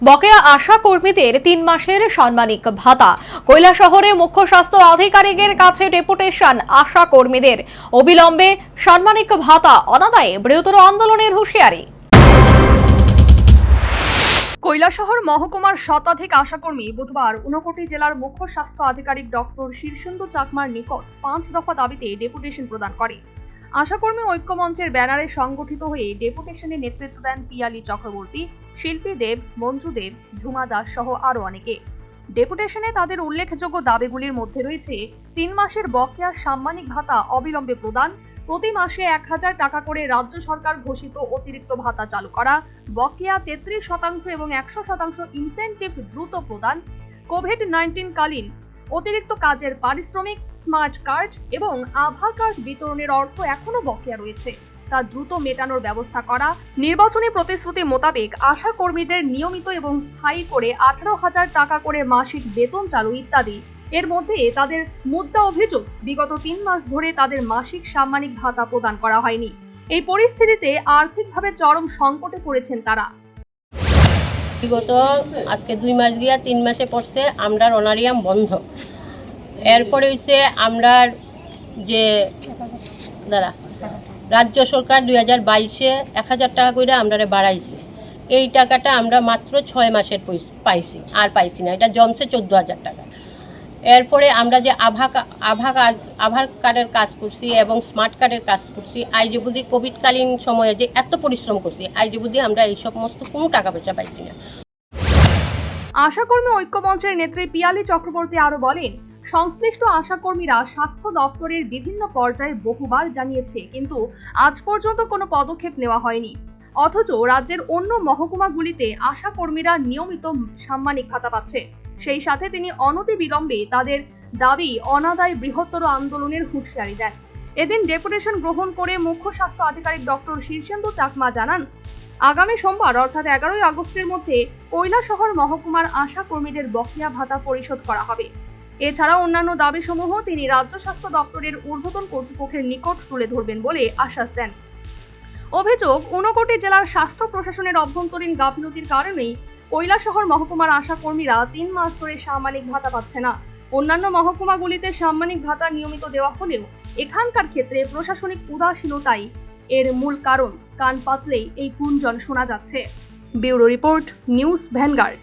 বকেয়া আশা কর্মীদের ৩ মাসের সাম্মানিক ভাতা। কৈলাসহরে মুখ্য স্বাস্থ্য আধিকারিকের কাছে ডেপুটেশন আশা কর্মীদের। অবিলম্বে সাম্মানিক ভাতা অনাদায়ে বৃহত্তর আন্দোলনের হুঁশিয়ারি। কৈলাসহর মহকুমার শতাধিক আশাকর্মী বুধবার ঊনকোটি জেলার মুখ্য স্বাস্থ্য আধিকারিক ডক্টর শীর্ষেন্দু চাকমার নিকট ৫ দফা দাবিতে ডেপুটেশন প্রদান করে। আশাকর্মী ঐক্যমঞ্চের ব্যানারে সংগঠিত হয়ে ডেপুটেশনে নেতৃত্ব দেন পিয়ালি চক্রবর্তী, শিল্পী দেব, মঞ্জু দেব, ঝুমা দাস সহ আরো অনেকে। ডেপুটেশনে তাদের উল্লেখযোগ্য দাবিগুলির মধ্যে রয়েছে ৩ মাসের বকেয়া সাম্মানিক ভাতা অবিলম্বে প্রদান, প্রতি মাসে ১,০০০ টাকা করে রাজ্য সরকার ঘোষিত অতিরিক্ত ভাতা চালু করা, বকেয়া ৩৩% এবং ১০০% ইনসেনটিভ দ্রুত প্রদান, কোভিড-১৯ কালীন অতিরিক্ত কাজের পারিশ্রমিক, স্মার্ট কার্ড এবং আধার কার্ড বিতরণের অর্থ এখনো বকেয়া রয়েছে তা দ্রুত মেটানোর ব্যবস্থা করা, নির্বাচনী প্রতিশ্রুতি মোতাবেক আশা কর্মীদের নিয়মিত এবং স্থায়ী করে ১৮,০০০ টাকা করে মাসিক বেতন চালু ইত্যাদি। এর মধ্যে তাদের মুদ্রা অভিযোগ, বিগত ৩ মাস ধরে তাদের মাসিক সাম্মানিক ভাতা প্রদান করা হয়নি। এই পরিস্থিতিতে আর্থিকভাবে চরম সংকটে পড়েছেন তারা। বিগত আজকে ২ মাস দিয়া ৩ মাসে পড়ছে আমরার অনারিয়াম বন্ধ। এরপরে হইছে আমরার যে রাজ্য সরকার ২০২২-এ ১,০০০ টাকা করে আমরারে বাড়াইছে। এই টাকাটা আমরা মাত্র ৬ মাসের পাইছি, আর পাইছি না। এটা জমছে ১৪,০০০ টাকা। এরপরে আমরা যে আধার কার্ডের কাজ করছি এবং স্মার্ট কার্ডের কাজ করছি, আইজ অবধি কোভিডকালীন সময়ে যে এত পরিশ্রম করছি, আইজ অবধি আমরা এই সমস্ত কোনো টাকা পয়সা পাইছি না। আশাকর্মী ঐক্যমঞ্চের নেত্রী পিয়ালি চক্রবর্তী আরো বলেন, সংশ্লিষ্ট আশাকর্মীরা স্বাস্থ্য দপ্তরের বিভিন্ন পর্যায়ে বহুবার জানিয়েছে, কিন্তু আজ পর্যন্ত কোনো পদক্ষেপ নেওয়া হয়নি। অথচ রাজ্যের অন্য মহকুমাগুলিতে আশাকর্মীরা নিয়মিত সাম্মানিক ভাতা পাচ্ছে। সেই সাথে তিনি অনতিবিলম্বে তাদের দাবি অনাদায় বৃহত্তর আন্দোলনের হুঁশিয়ারি দেন। এদিন ডেপুটেশন গ্রহণ করে মুখ্য স্বাস্থ্য আধিকারিক ডক্টর শীর্ষেন্দু চাকমা জানান, আগামী সোমবার অর্থাৎ ১১ই আগস্টের মধ্যে কৈলাসহর মহকুমার আশা কর্মীদের বকেয়া ভাতা পরিশোধ করা হবে। এছাড়াও অন্যান্য দাবিসমূহ তিনি রাজ্য স্বাস্থ্য দপ্তরের ঊর্ধ্বতন কর্তৃপক্ষের নিকট তুলে ধরবেন বলে আশ্বাস দেন। অভিযোগ, ঊনকোটি জেলার স্বাস্থ্য প্রশাসনের অভ্যন্তরীণ গাফিলতির কারণেই কৈলাসহর মহকুমার আশা কর্মীরা ৩ মাস ধরে সাম্মানিক ভাতা পাচ্ছে না। অন্যান্য মহকুমাগুলিতে সাম্মানিক ভাতা নিয়মিত দেওয়া হলেও এখানকার ক্ষেত্রে প্রশাসনিক উদাসীনতাই এর মূল কারণ। কান পাতলেই এই গুঞ্জন শোনা যাচ্ছে। Bureau report, news vanguard.